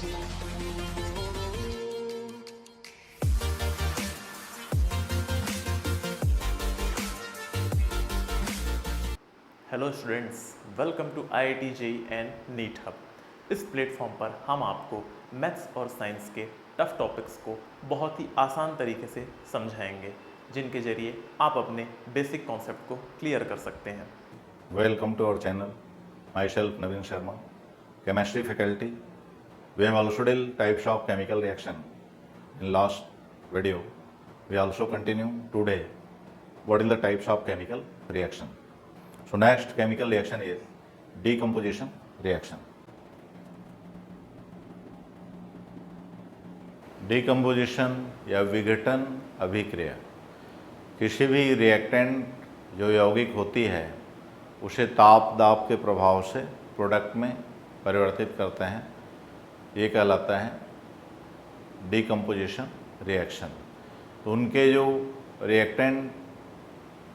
Hello students, welcome to IIT JEE and NEET hub. इस platform पर हम आपको मैथ्स और साइंस के टफ टॉपिक्स को बहुत ही आसान तरीके से समझाएंगे, जिनके जरिए आप अपने बेसिक कॉन्सेप्ट को क्लियर कर सकते हैं। Welcome to our channel. Myself Naveen Sharma, chemistry faculty. We have also dealt types of chemical reaction. In last video, we also continue today what is the types of chemical reaction. So next chemical reaction is decomposition reaction. Decomposition या विघटन अभिक्रिया, किसी भी reactant जो यौगिक होती है उसे ताप दाब के प्रभाव से प्रोडक्ट में परिवर्तित करते हैं, ये कहलाता है डीकम्पोजिशन रिएक्शन। तो उनके जो रिएक्टेंट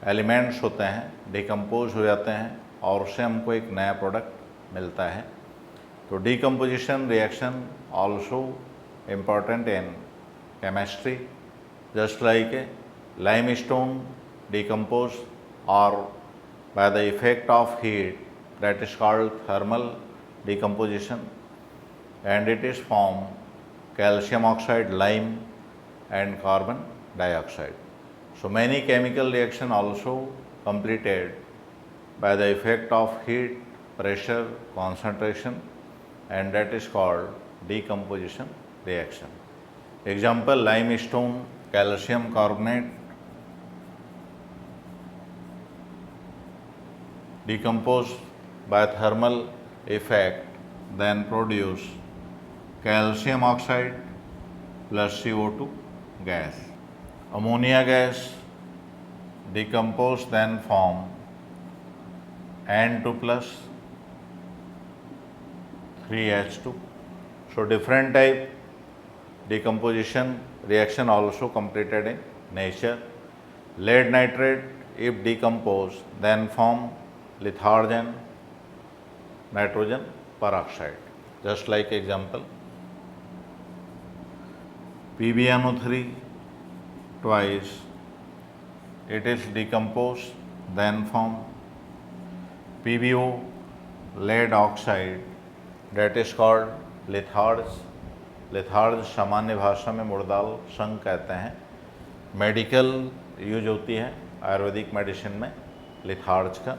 एलिमेंट्स होते हैं डिकम्पोज हो जाते हैं और उससे हमको एक नया प्रोडक्ट मिलता है। तो decomposition reaction also important in chemistry, just like limestone decompose or by the effect of heat, that is called thermal decomposition, and it is formed calcium oxide, lime and carbon dioxide. So many chemical reaction also completed by the effect of heat, pressure, concentration, and that is called decomposition reaction. Example, limestone, calcium carbonate decompose by thermal effect, then produce calcium oxide plus CO2 gas. Ammonia gas decompose then form N2 plus 3H2. So different type decomposition reaction also completed in nature. Lead nitrate if decomposed then form lithargen, nitrogen peroxide. Just like example, PbNO3 twice, it is decomposed then form PbO, lead oxide, that is called litharge. Litharge सामान्य भाषा में मुर्दाल संघ कहते हैं। Medical use होती है Ayurvedic medicine में litharge का।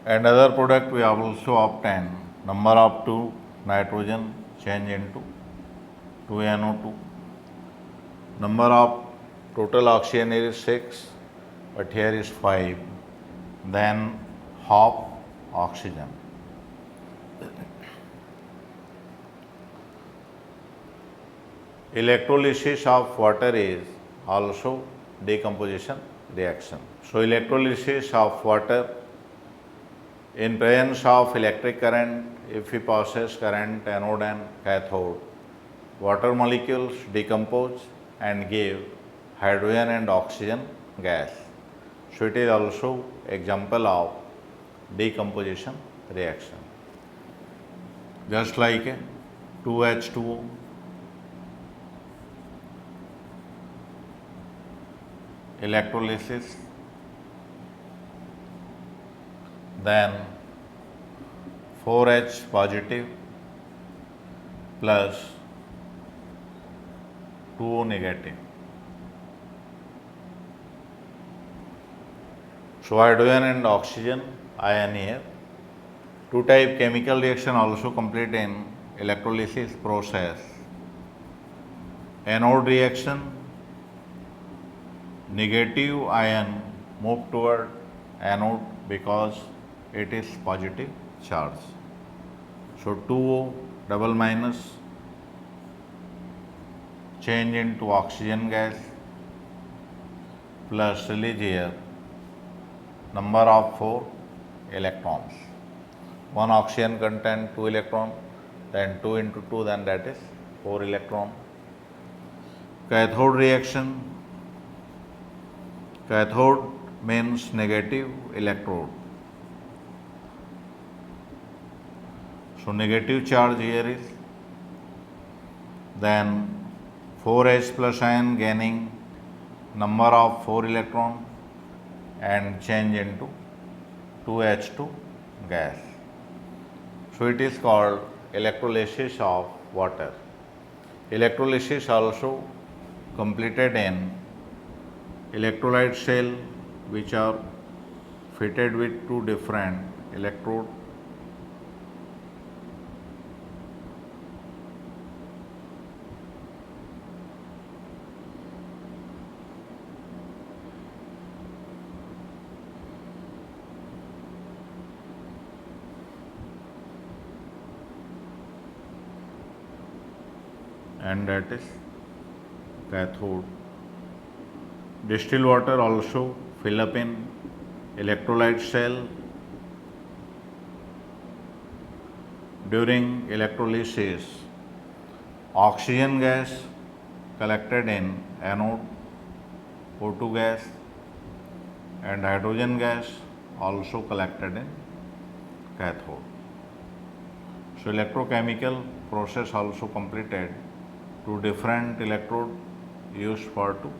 And other product we have also obtained number of 2 nitrogen change into 2NO2. Number of total oxygen is 6, but here is 5. Then half oxygen. Electrolysis of water is also decomposition reaction. So electrolysis of water, in presence of electric current, if we passes current anode and cathode, water molecules decompose and give hydrogen and oxygen gas. So it is also example of decomposition reaction. Just like 2H2O, electrolysis, then 4H positive plus 2O negative. So hydrogen and oxygen ion here. Two type chemical reaction also complete in electrolysis process. Anode reaction, negative ion move toward anode because it is positive charge. So 2O double minus change into oxygen gas plus release here number of 4 electrons. One oxygen contain 2 electron, then 2 into 2, then that is 4 electron. Cathode reaction, cathode means negative electrode. So negative charge here is, then 4H plus ion gaining number of 4 electron and change into 2H2 gas. So it is called electrolysis of water. Electrolysis also completed in electrolyte cell, which are fitted with two different electrode. And that is cathode. Distilled water also fill up in electrolyte cell. During electrolysis, oxygen gas collected in anode, O2 gas, and hydrogen gas also collected in cathode. So electrochemical process also completed. Two different electrode used for to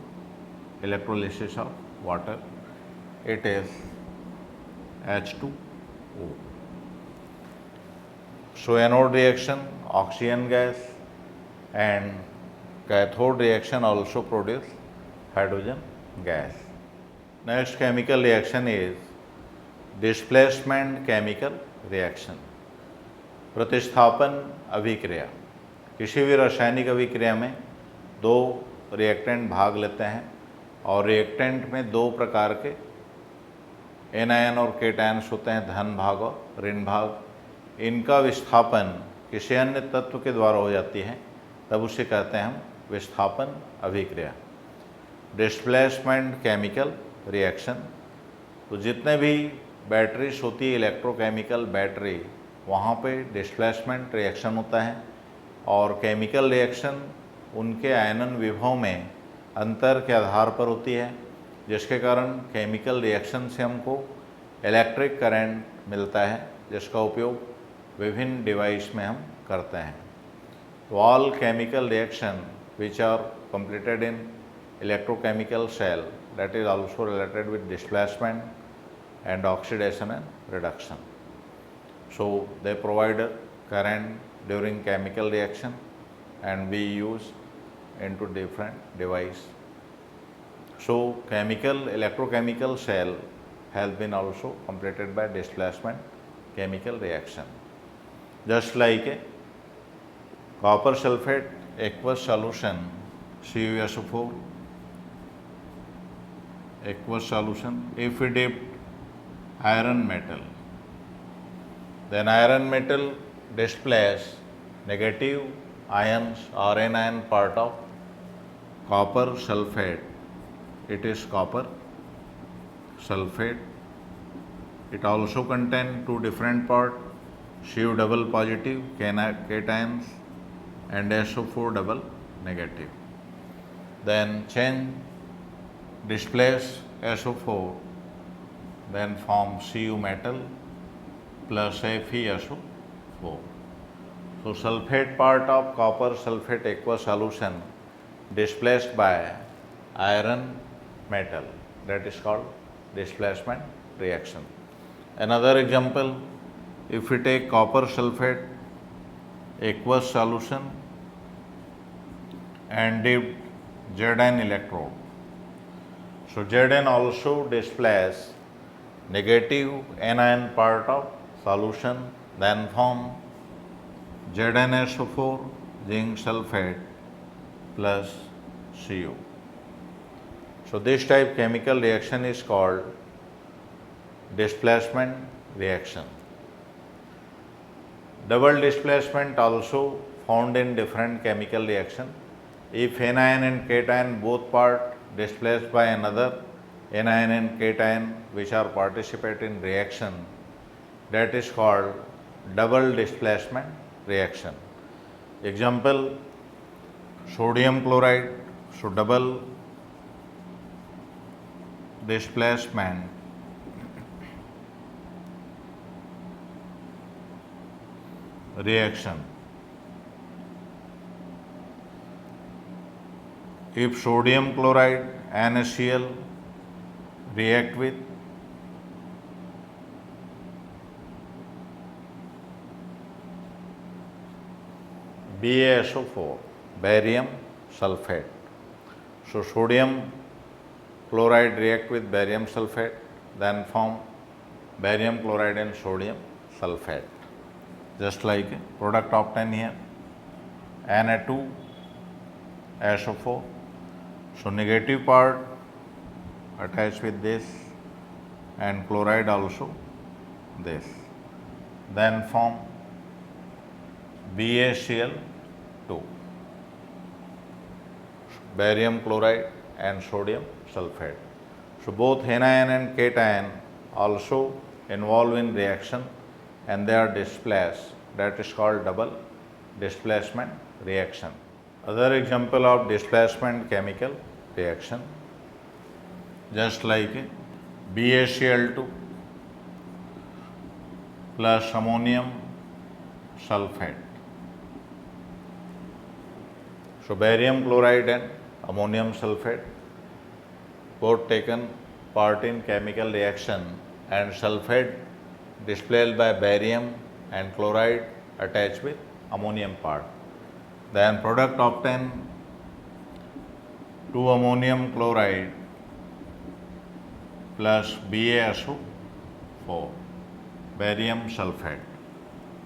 electrolysis of water. It is H2O. So anode reaction, oxygen gas, and cathode reaction also produce hydrogen gas. Next chemical reaction is displacement chemical reaction. प्रतिस्थापन अभिक्रिया। किसी भी रासायनिक अभिक्रिया में दो reactant भाग लेते हैं और रिएक्टेंट में दो प्रकार के एनायन और केटायन्स होते हैं, धन भाग और ऋण भाग। इनका विस्थापन किसी अन्य तत्व के द्वारा हो जाती है, तब उसे कहते हैं हम विस्थापन अभिक्रिया, डिस्प्लेसमेंट केमिकल रिएक्शन। तो जितने भी बैटरीज होती है इलेक्ट्रोकेमिकल बैटरी, वहाँ पे डिस्प्लेसमेंट रिएक्शन होता है और केमिकल रिएक्शन उनके आयनन विभव में अंतर के आधार पर होती है, जिसके कारण केमिकल रिएक्शन से हमको इलेक्ट्रिक करंट मिलता है, जिसका उपयोग विभिन्न डिवाइस में हम करते हैं। तो all chemical reaction which are completed in electrochemical cell, that is also related with displacement and oxidation and reduction. So they provide a current during chemical reaction and we use into different device. So electrochemical cell has been also completed by displacement chemical reaction. Just like a copper sulfate aqueous solution, CuSO4 aqueous solution, if we dip iron metal, then iron metal displays negative ions or anion part of copper sulfate. It is copper sulfate. It also contains two different parts, Cu double positive cations and SO4 double negative. Then change displace SO4, then form Cu metal plus FeSO4. So sulfate part of copper sulfate aqueous solution displaced by iron metal, that is called displacement reaction. Another example, if we take copper sulfate aqueous solution and dip Zn electrode. So Zn also displays negative anion part of solution, then form ZnSO4 zinc sulfate plus Cu. So this type chemical reaction is called displacement reaction. Double displacement also found in different chemical reaction. If anion and cation both part displaced by another anion and cation which are participate in reaction, that is called double displacement reaction. Example, sodium chloride, so double displacement reaction. If sodium chloride NaCl react with BaSO4, barium sulfate. So sodium chloride react with barium sulfate, then form barium chloride and sodium sulfate. Just like product obtained here, Na2SO4. So negative part attached with this and chloride also this. Then form BaCl2, barium chloride and sodium sulfate. So both anion and cation also involve in reaction and they are displaced. That is called double displacement reaction. Other example of displacement chemical reaction, just like BaCl2 plus ammonium sulfate. So barium chloride and ammonium sulfate both taken part in chemical reaction and sulfate displaced by barium and chloride attached with ammonium part. Then product obtained 2 ammonium chloride plus BaSO4, barium sulfate.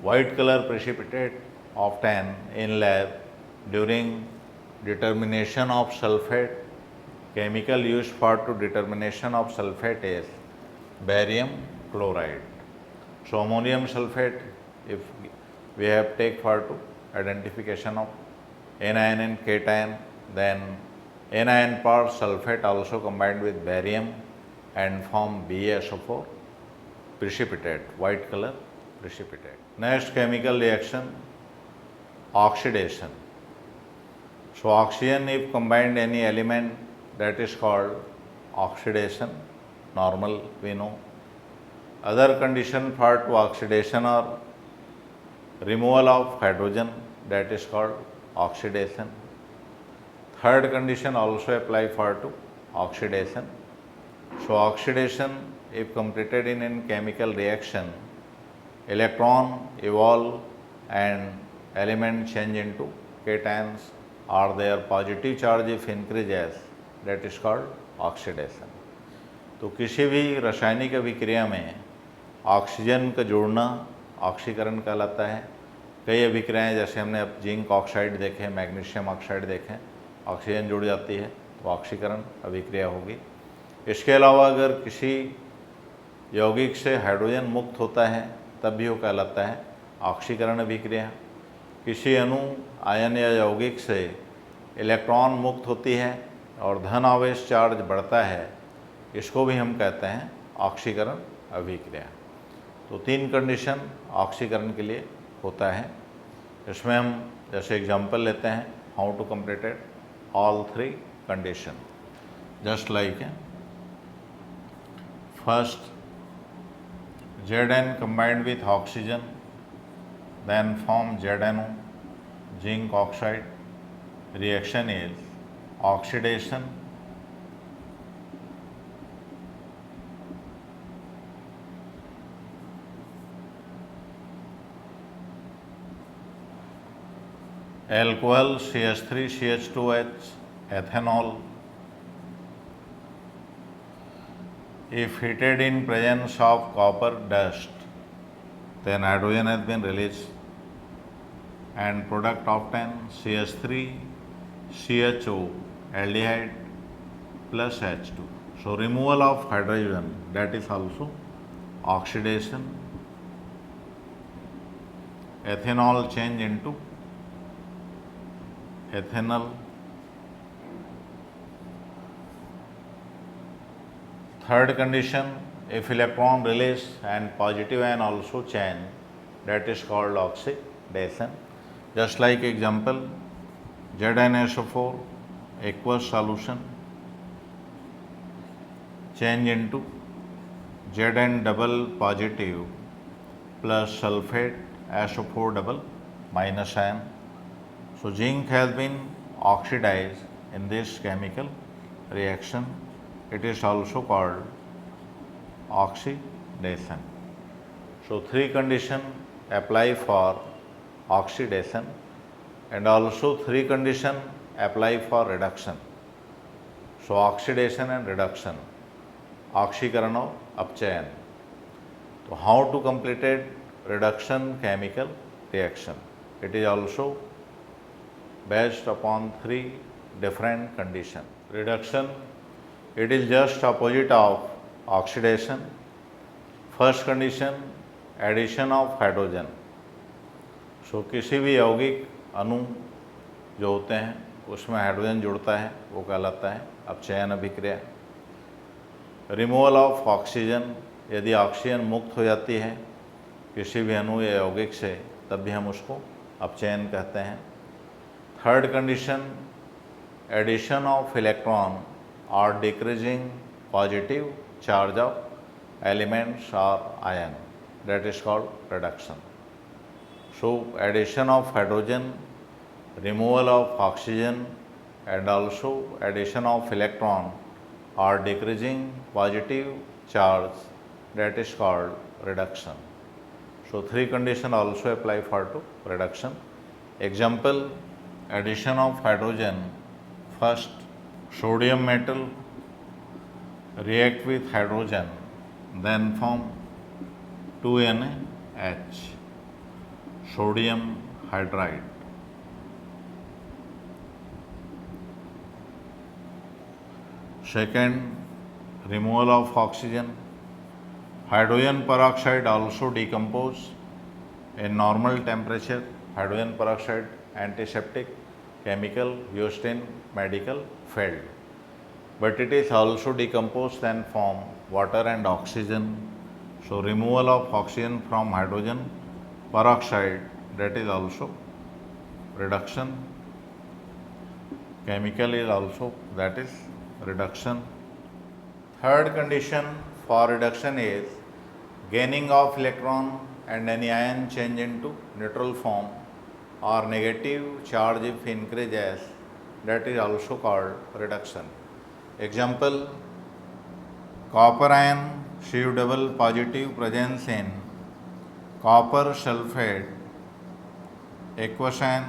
White color precipitate obtained in lab during determination of sulfate. Chemical used for to determination of sulfate is barium chloride. So ammonium sulfate, if we have take for to identification of anion and cation, then anion part sulfate also combined with barium and form BaSO4 precipitate, white color precipitate. Next chemical reaction, oxidation. So oxygen if combined any element, that is called oxidation, normal we know. Other condition for to oxidation are removal of hydrogen, that is called oxidation. Third condition also apply for to oxidation. So oxidation if completed in chemical reaction, electron evolve and element change into cations or their positive charge if increases, that is called oxidation. तो किसी भी रासायनिक अभिक्रिया में oxygen का जोड़ना ऑक्सीकरण कहलाता है। कई अभिक्रियाएं जैसे हमने अब जिंक ऑक्साइड देखे, मैग्नीशियम ऑक्साइड देखें, ऑक्सीजन जुड़ जाती है तो ऑक्सीकरण अभिक्रिया होगी। इसके अलावा अगर किसी यौगिक से हाइड्रोजन मुक्त होता है तब भी वो कहलाता है ऑक्सीकरण अभिक्रिया। किसी अणु आयन या यौगिक से इलेक्ट्रॉन मुक्त होती है और धन आवेश चार्ज बढ़ता है, इसको भी हम कहते हैं ऑक्सीकरण अभिक्रिया। तो 3 कंडीशन ऑक्सीकरण के लिए होता है। इसमें हम जैसे एग्जांपल लेते हैं, how to completed all 3 condition, just like first Zn combined with oxygen, then form ZnO, zinc oxide. Reaction is oxidation, alcohol CH3CH2H, ethanol. If heated in presence of copper dust, then hydrogen has been released and product obtained CH3CHO aldehyde plus H2. So removal of hydrogen, that is also oxidation. Ethanol change into ethanol. Third condition, if electron release and positive ion also change, that is called oxidation. Just like example, ZnSO4 aqueous solution change into Zn double positive plus sulfate SO4 double minus ion. So zinc has been oxidized in this chemical reaction. It is also called oxidation. So three conditions apply for oxidation and also three conditions apply for reduction. So oxidation and reduction, ऑक्सीकरण और अपचयन. तो how to completed reduction chemical reaction? It is also based upon three different conditions. Reduction, it is just opposite of oxidation. First condition, addition of hydrogen. So किसी भी यौगिक अणु जो होते हैं उसमें हाइड्रोजन जुड़ता है वो कहलाता है अपचयन अभिक्रिया. रिमूवल ऑफ ऑक्सीजन, यदि ऑक्सीजन मुक्त हो जाती है किसी भी अणु या यौगिक से तब भी हम उसको अपचयन कहते हैं. Third condition, addition of electron और decreasing positive charge of elements और ion, that is called reduction. So addition of hydrogen, removal of oxygen and also addition of electron or decreasing positive charge, that is called reduction. So three conditions also apply for to reduction. Example, addition of hydrogen. First, sodium metal react with hydrogen, then form 2NaH, sodium hydride. Second, removal of oxygen. Hydrogen peroxide also decompose in normal temperature. Hydrogen peroxide antiseptic chemical used in medical field, but it is also decomposed and form water and oxygen. So removal of oxygen from hydrogen peroxide, that is also reduction. Chemical is also, that is reduction. Third condition for reduction is gaining of electron and any ion change into neutral form or negative charge if increases, that is also called reduction. Example, copper ion Cu double positive presence in copper sulfate aqueous ion,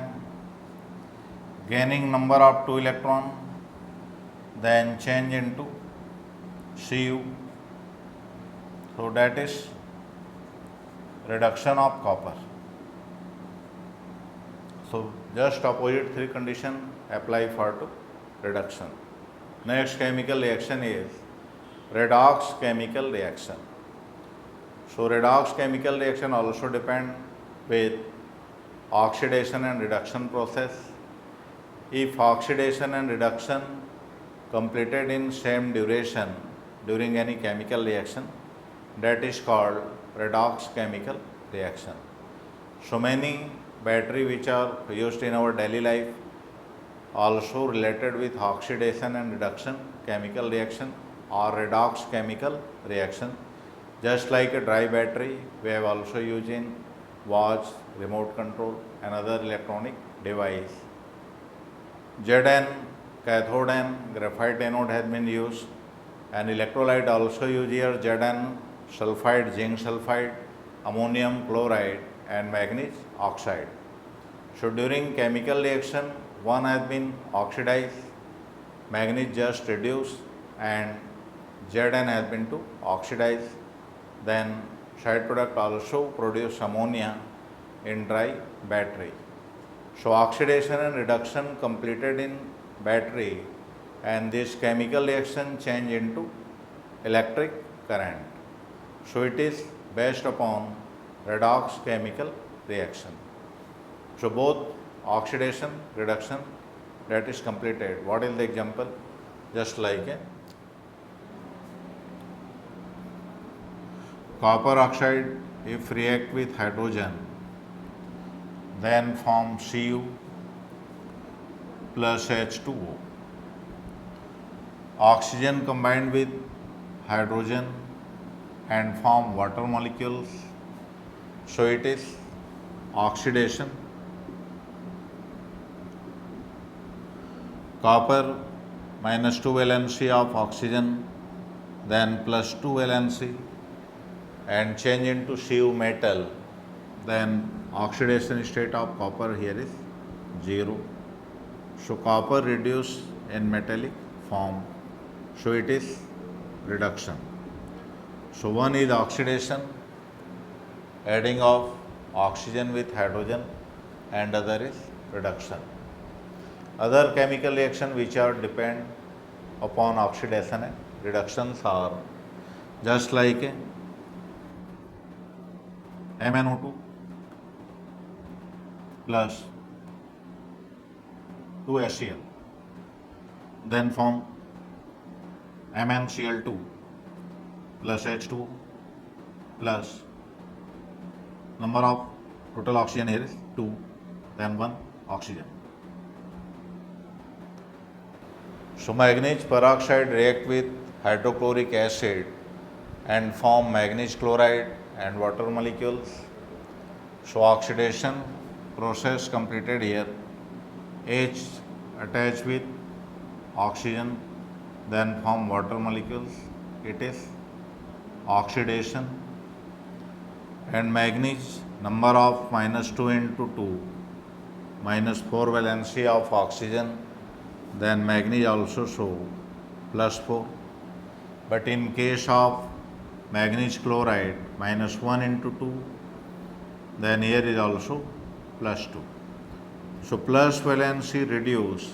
gaining number of 2 electron, then change into Cu. So that is reduction of copper. So just opposite three conditions apply for to reduction. Next chemical reaction is redox chemical reaction. So redox chemical reaction also depend with oxidation and reduction process. If oxidation and reduction completed in same duration during any chemical reaction, that is called redox chemical reaction. So many battery which are used in our daily life also related with oxidation and reduction chemical reaction or redox chemical reaction. Just like a dry battery, we have also used in watch, remote control and other electronic device. Zn, cathode and graphite anode has been used, and electrolyte also used here, Zn sulfide, zinc sulfide, ammonium chloride and manganese oxide. So during chemical reaction, one has been oxidized, manganese just reduced and Zn has been to oxidized. Then side product also produce ammonia in dry battery. So oxidation and reduction completed in battery, and this chemical reaction change into electric current. So it is based upon redox chemical reaction. So both oxidation, reduction, that is completed. What is the example? Just like a copper oxide, if react with hydrogen, then form Cu plus H2O. Oxygen combined with hydrogen and form water molecules. So it is oxidation, copper minus 2 valency of oxygen, then plus 2 valency, and change into Cu metal, then oxidation state of copper here is 0. So copper reduced in metallic form, so it is reduction. So one is oxidation, adding of oxygen with hydrogen, and other is reduction. Other chemical reaction which are depend upon oxidation and reductions are just like MnO2 plus 2HCl, then form MnCl2 plus H2 plus number of total oxygen here is 2, then 1 oxygen. So manganese peroxide react with hydrochloric acid and form manganese chloride and water molecules. So oxidation process completed here. H attached with oxygen, then form water molecules. It is oxidation. And manganese number of minus 2 into 2, minus 4 valency of oxygen, then manganese also show plus 4. But in case of manganese chloride, minus 1 into 2, then here is also plus 2. So plus valency reduce,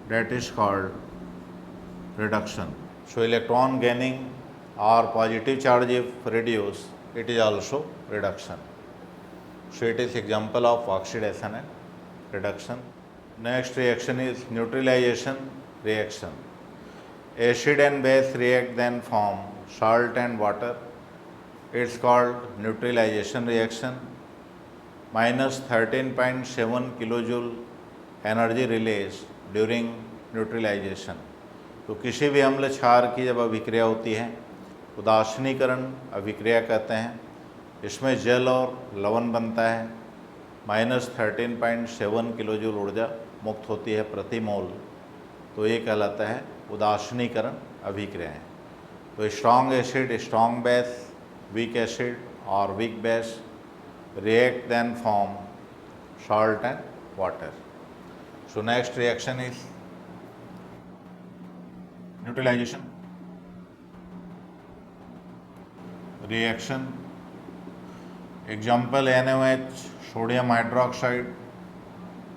that is called reduction. So electron gaining or positive charge if reduce, it is also reduction. So it is example of oxidation and reduction. Next reaction is neutralization reaction. Acid and base react, then form salt and water. It's called neutralization reaction. Minus 13.7 kilojoule energy release during neutralisation. तो किसी भी अम्ल क्षार की जब अभिक्रिया होती है उदासीनीकरण अभिक्रिया कहते हैं। इसमें जल और लवण बनता है। माइनस 13.7 किलोजूल ऊर्जा मुक्त होती है प्रति मोल, तो ये कहलाता है उदासीनीकरण अभिक्रियाएं। तो strong acid, strong base, weak acid और weak base react then form salt and water. So next reaction is neutralization reaction. Example, NaOH, sodium hydroxide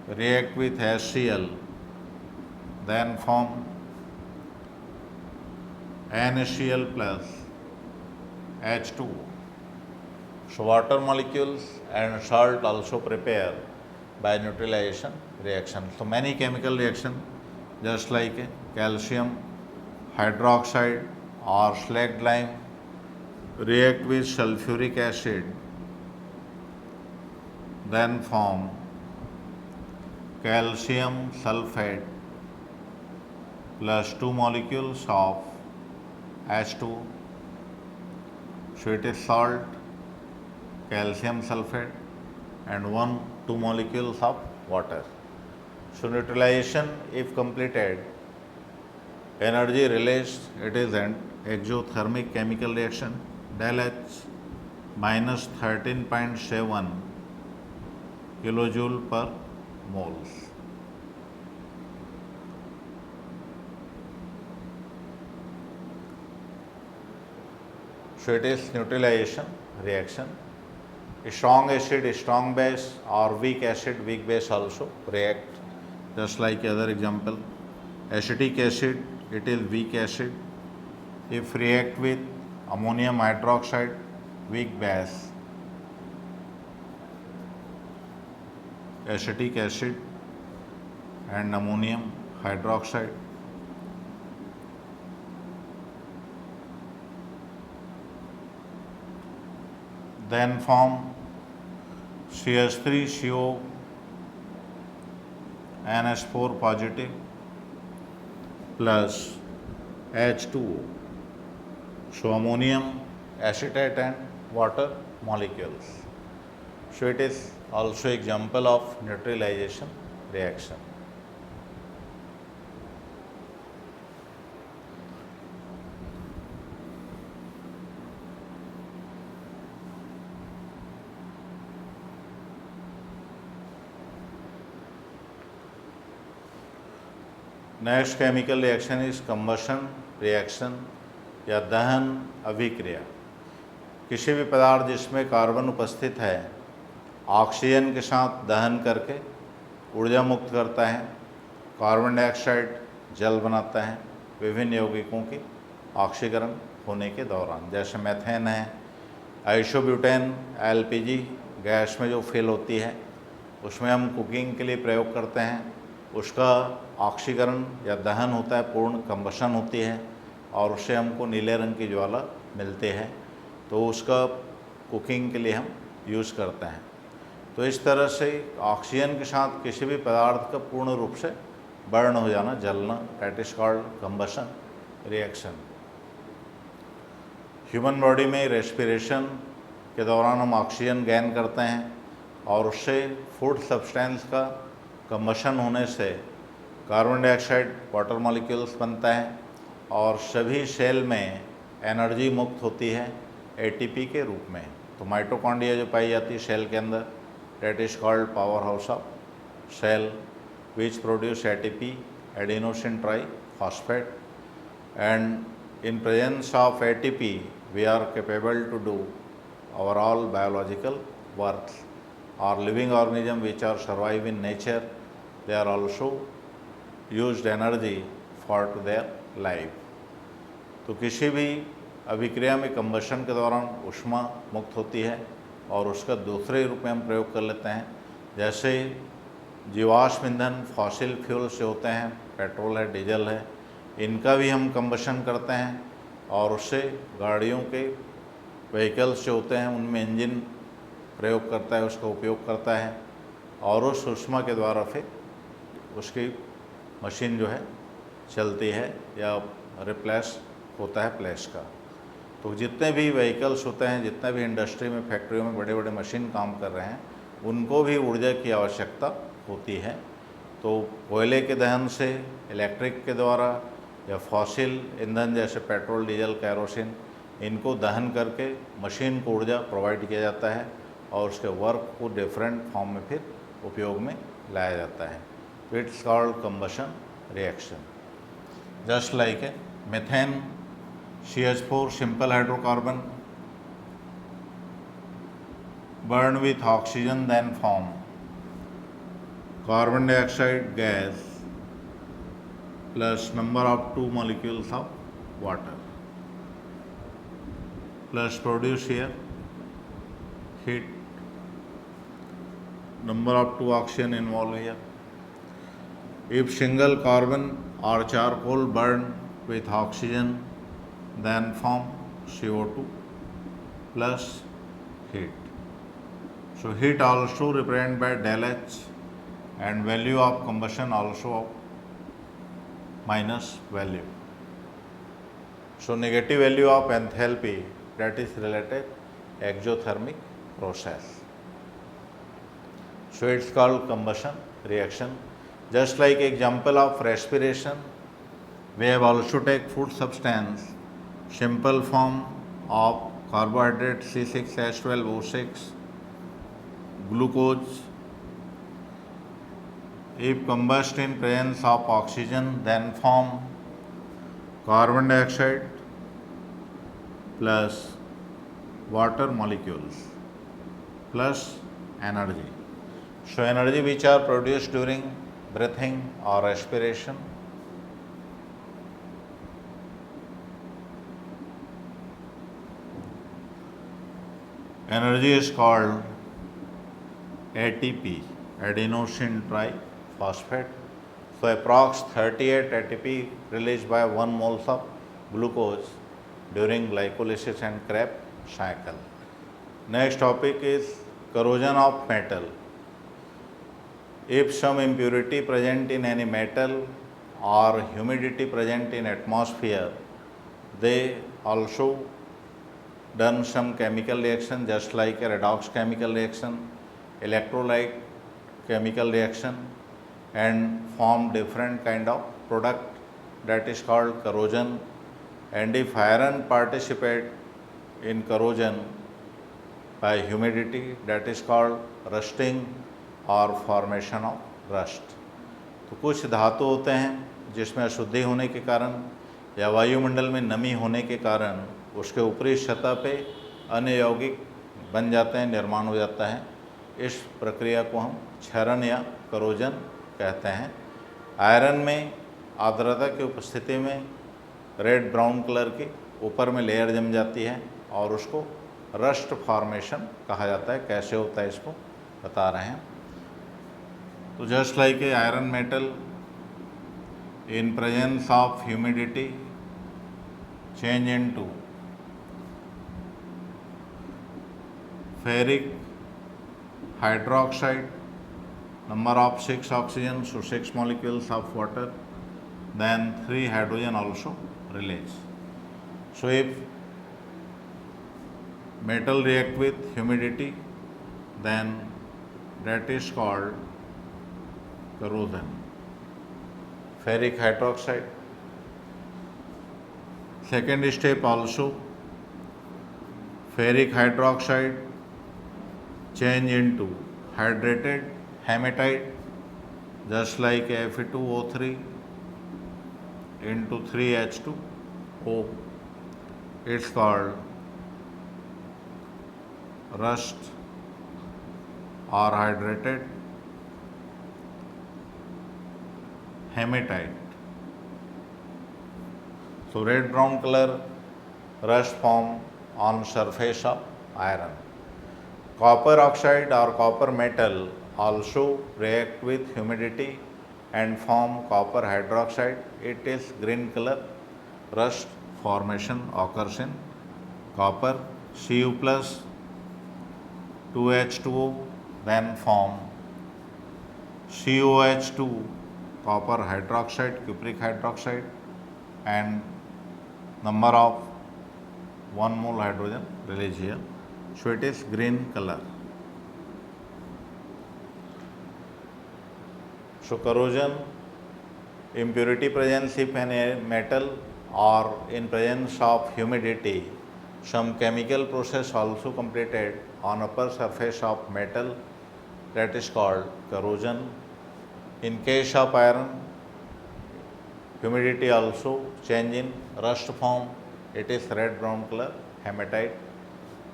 react with HCl, then form NaCl plus H2. So water molecules and salt also prepare by neutralization reaction. So many chemical reaction just like calcium hydroxide or slag lime react with sulfuric acid, then form calcium sulfate plus 2 molecules of H2. So it is salt, calcium sulfate and 2 molecules of water. So neutralization if completed, energy released, it is an exothermic chemical reaction. Del H minus 13.7 kilojoule per moles. So it is neutralization reaction. Strong acid, strong base or weak acid, weak base also react just like other example. Acetic acid, it is weak acid. If react with ammonium hydroxide, weak base. Acetic acid and ammonium hydroxide. Then form CH3CO NH4 positive plus H2O. So ammonium acetate and water molecules. So it is also example of neutralization reaction. Next chemical reaction is combustion reaction या दहन अभिक्रिया। किसी भी पदार्थ जिसमें carbon उपस्थित है oxygen के साथ दहन करके ऊर्जा मुक्त करता है। कार्बन डाइऑक्साइड जल बनाता है विभिन्न यौगिकों की ऑक्सीकरण होने के दौरान, जैसे मेथेन है, आइसोब्यूटेन एलपीजी गैस में जो फिल होती है उसमें हम कुकिंग के लिए प्रयोग करते हैं, उसका ऑक्सीकरण या दहन होता है, पूर्ण कंबशन होती है और उससे हमको नीले रंग की ज्वाला मिलती है, तो उसका कुकिंग के लिए हम यूज़ करते हैं। तो इस तरह से ऑक्सीजन के साथ किसी भी पदार्थ का पूर्ण रूप से बर्न हो जाना, जलना, that is called combustion reaction. Human body में रेस्पिरेशन के दौरान हम ऑक्सीजन गेन करते हैं और उससे फूड सब्सटेंस का कंबशन होने से कार्बन डाइऑक्साइड वाटर मॉलिक्यूल्स बनता है और सभी सेल में एनर्जी मुक्त होती है एटीपी के रूप में। तो माइटोकॉन्ड्रिया जो पाई जाती है सेल के अंदर, that is called power house of cell which produce ATP, adenosine triphosphate, and in presence of ATP we are capable to do our all biological works. Our living organism which are survive in nature, they are also used energy for to their life. तो किसी भी अभिक्रिया में combustion के दौरान ऊष्मा मुक्त होती है और उसका दूसरे रूप में हम प्रयोग कर लेते हैं, जैसे जीवाश्म ईंधन फॉसिल फ्यूल से होते हैं, पेट्रोल है, डीजल है, इनका भी हम कंबशन करते हैं और उससे गाड़ियों के व्हीकल्स जो होते हैं उनमें इंजन प्रयोग करता है, उसका उपयोग करता है और उस ऊष्मा के द्वारा फिर उसकी मशीन जो है चलती है या रिप्लेस होता है प्लेस का। तो जितने भी व्हीकल्स होते हैं, जितने भी इंडस्ट्री में, फैक्ट्रियों में बड़े बड़े मशीन काम कर रहे हैं, उनको भी ऊर्जा की आवश्यकता होती है। तो कोयले के दहन से, इलेक्ट्रिक के द्वारा या फॉसिल ईंधन जैसे पेट्रोल, डीजल, केरोसिन, इनको दहन करके मशीन को ऊर्जा प्रोवाइड किया जाता है और उसके वर्क को डिफरेंट फॉर्म में फिर उपयोग में लाया जाता है। It's called combustion reaction. Just like a methane CH4 simple hydrocarbon burn with oxygen then form carbon dioxide gas plus number of 2 molecules of water plus produce here heat, number of 2 oxygen involved here. If single carbon or charcoal burn with oxygen then form CO2 plus heat. So heat also represented by del H and value of combustion also of minus value. So negative value of enthalpy, that is related exothermic process. So it's called combustion reaction. Just like example of respiration, we have also take food substance, simple form of carbohydrate C6H12O6, glucose. If combust in presence of oxygen, then form carbon dioxide plus water molecules plus energy. So energy which are produced during breathing or respiration. Energy is called ATP, adenosine triphosphate. So approx 38 ATP released by 1 moles of glucose during glycolysis and Krebs cycle. Next topic is corrosion of metal. If some impurity present in any metal or humidity present in atmosphere, they also done some chemical reaction just like a redox chemical reaction, electrolyte chemical reaction, and form different kind of product that is called corrosion. And if iron participate in corrosion by humidity, that is called rusting or formation of rust. तो कुछ धातु होते हैं जिसमें अशुद्धि होने के कारण या वायुमंडल में नमी होने के कारण उसके ऊपरी सतह पे अन्य यौगिक बन जाते हैं, निर्माण हो जाता है। इस प्रक्रिया को हम क्षरण या करोजन कहते हैं। आयरन में आर्द्रता की उपस्थिति में रेड ब्राउन कलर की ऊपर में लेयर जम जाती है और उसको रस्ट फॉर्मेशन कहा जाता है। कैसे होता है इसको बता रहे हैं। तो just like a iron metal in presence of humidity change into ferric hydroxide, number of 6 oxygen, so 6 molecules of water, then 3 hydrogen also release. So if metal react with humidity, then that is called corrosion. Ferric hydroxide. Second step also, ferric hydroxide change into hydrated hematite, just like Fe2O3 into 3H2O. It's called rust or hydrated hematite. So red brown color rust form on surface of iron. Copper oxide or copper metal also react with humidity and form copper hydroxide. It is green color. Rust formation occurs in copper. Cu plus 2H2O then form COH2 copper hydroxide, cupric hydroxide, and number of 1 mole hydrogen release here. So it is green color. So corrosion, impurity presence if any metal or in presence of humidity, some chemical process also completed on upper surface of metal, that is called corrosion. In case of iron, humidity also change in rust form, it is red brown color hematite.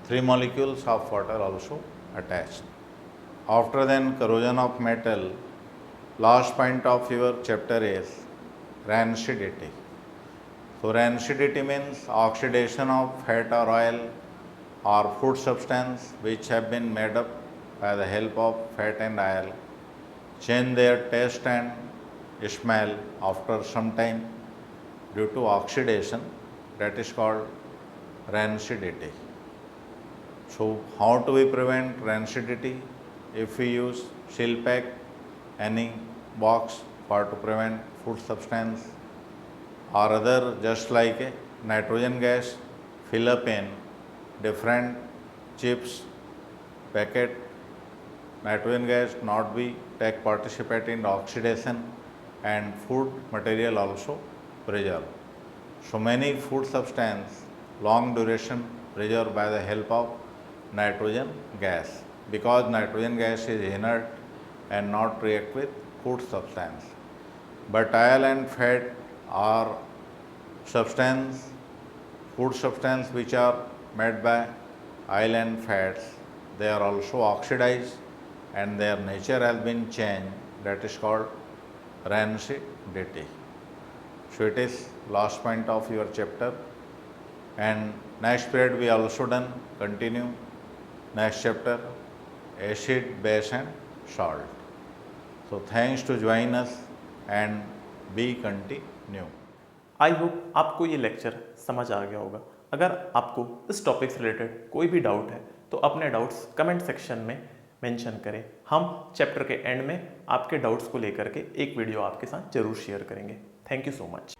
3 molecules of water also attached. After then corrosion of metal, last point of your chapter is rancidity. So rancidity means oxidation of fat or oil or food substance which have been made up by the help of fat and oil, change their taste and smell after some time due to oxidation, that is called rancidity. So how do we prevent rancidity? If we use seal pack, any box for to prevent food substance or other, just like a nitrogen gas, fill up in different chips packet. Nitrogen gas not be take participate in oxidation and food material also preserve. So many food substance long duration preserved by the help of nitrogen gas, because nitrogen gas is inert and not react with food substance. But oil and fat are substance, food substance which are made by oil and fats, they are also oxidized and their nature has been changed, that is called rancidity. So it is last point of your chapter, and next period we also done continue next chapter acid, base and salt. So thanks to join us and be continue. I hope आपको ये lecture समझ आ गया होगा। अगर आपको इस topic से related कोई भी डाउट है तो अपने डाउट्स कमेंट सेक्शन में मेंशन करें। हम चैप्टर के एंड में आपके डाउट्स को लेकर के एक वीडियो आपके साथ जरूर शेयर करेंगे। Thank you so much.